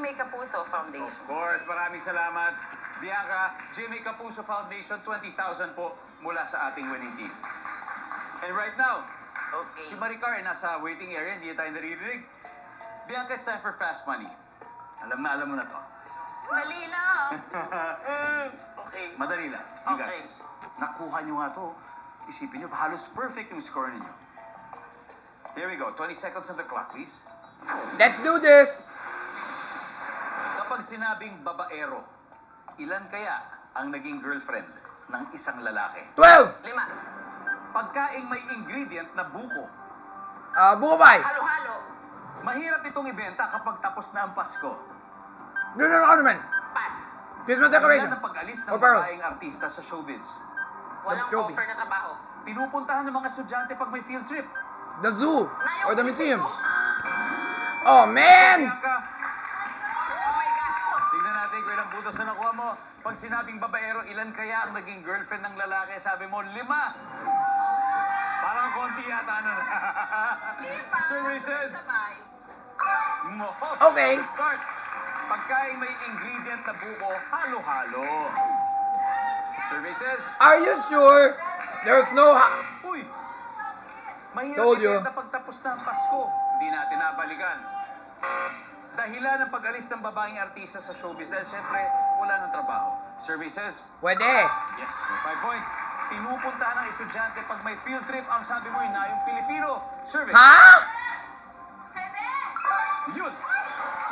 GMA Kapuso Foundation. Of course, maraming salamat. Bianca, GMA Kapuso Foundation, 20,000 po mula sa ating winning team. And right now, Okay. si Maricar ay nasa waiting area, hindi tayo naririnig. Bianca, it's time for fast money. Alam mo na to. Dali lang. Okay. Madali lang. You got Okay. this. Nakuha nyo nga to. Isipin nyo, halos perfect yung score ninyo. Here we go. 20 seconds on the clock, please. Let's do this! Kapag sinabing babaero, ilan kaya ang naging girlfriend ng isang lalaki? 12! 5. Pagkaing may ingredient na buko. Bukopay! Halo-halo. Mahirap itong ibenta kapag tapos na ang Pasko. Lunar ornament! Pass. Christmas decoration! Dahilan ng pag-alis ng O, pero- babaeng artista sa showbiz. Walang Trophy. offer na trabaho. Pinupuntahan ng mga estudyante pag may field trip. The zoo! Nayong Or the museum! Pilipino. Oh, man! Bianca, Oh my God. tingnan natin kung ilang butas na nakuha mo. Pag sinabing babaero, ilan kaya ang naging girlfriend ng lalaki? Sabi mo, 5. Parang konti yata na. Diba? Services. Sabay. Okay. Let's start. Pagkain may ingredient na buko, halo-halo. Services. Are you sure? There's no Uy! Mahirap Told you. ibenta pagtapos ng Pasko. Hindi natin nabalikan. Dahilan ng pag-alis ng babaeng artista sa showbiz dahil syempre wala ng trabaho. Services. Pwede! Yes, may 5 points. Pinupuntahan ng estudyante pag may field trip, ang sabi mo yun na yung Pilipino. Service. Ha? Yun.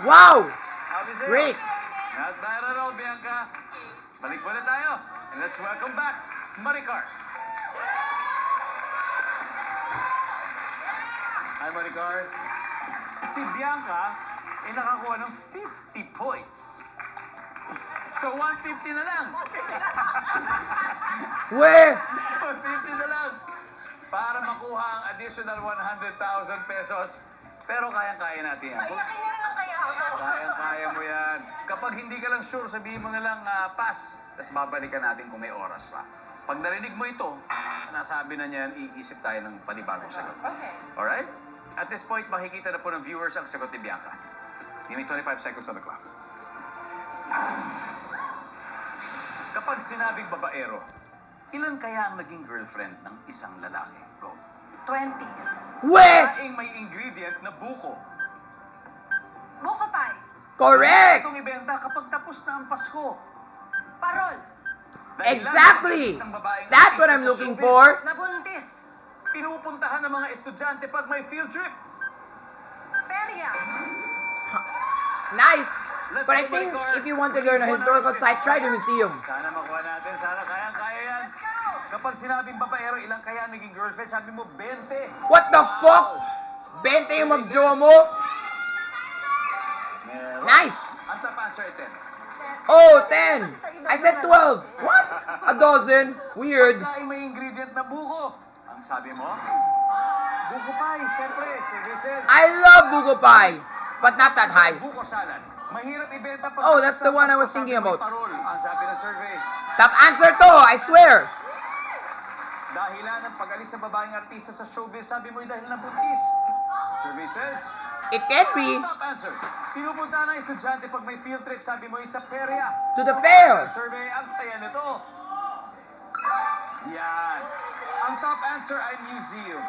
Wow! How is it? Great! Not bad at all, Bianca. Balik muna tayo. And let's welcome back Maricar. Hi, Maricar. Si Bianca ay nakakuha ng 50 points. So, 150 na lang. We! 150 na lang. Para makuha ang additional 100,000 pesos. Pero kayang-kaya natin yan. Iyakin niya na lang kaya ako. Kayang-kaya mo yan. Kapag hindi ka lang sure, sabihin mo na lang pass. Tapos babalikan natin kung may oras pa. Pag narinig mo ito, nasabi na niyan, iisip tayo ng panibagong sagot. Okay. Alright? At this point, makikita na po ng viewers ang sagot ni Bianca. Give me 25 seconds on the clock. Kapag sinabing babaero, ilan kaya ang naging girlfriend ng isang lalaki? Go. 20. We! Kaing may ingredient na buko. Buko pie. Correct! Itong ibenta kapag tapos na ang Pasko. Parol. Dahil Exactly! lang ng babaeng That's what artista I'm sa looking showbiz, for. Nabuntis. Pinupuntahan ng mga estudyante pag may field trip. Perya. Nice! Let's But I go, think Maricar. if you want to learn a historical site, try the museum. Sana makuha natin. Sana kayang-kaya yan. Let's go. Kapag sinabing babaero, ilang kaya naging girlfriend? Sabi mo, 20. What the fuck? 20 yung magjowa mo? Meron. Nice! Ang top answer ay 10. Oh, 10! I said 12! What? A dozen? Weird. Pagkain may ingredient na buko. Ang sabi mo? Buko pie, syempre. Services. I love buko pie, but not that high. Buko salad. Mahirap ibenta pag... Oh, that's the one I was Sabi thinking mo, about. Parol. Ang sabi ng survey. Top answer to, I swear. Dahilan ng pag-alis sa babaeng artista sa showbiz, sabi mo dahil na buntis. Services. It can be Top answer. Pinupunta ng estudyante pag may field trip, sabi mo sa perya. to the fair. Survey, ang saya nito. Yan. Ang top answer ay museum.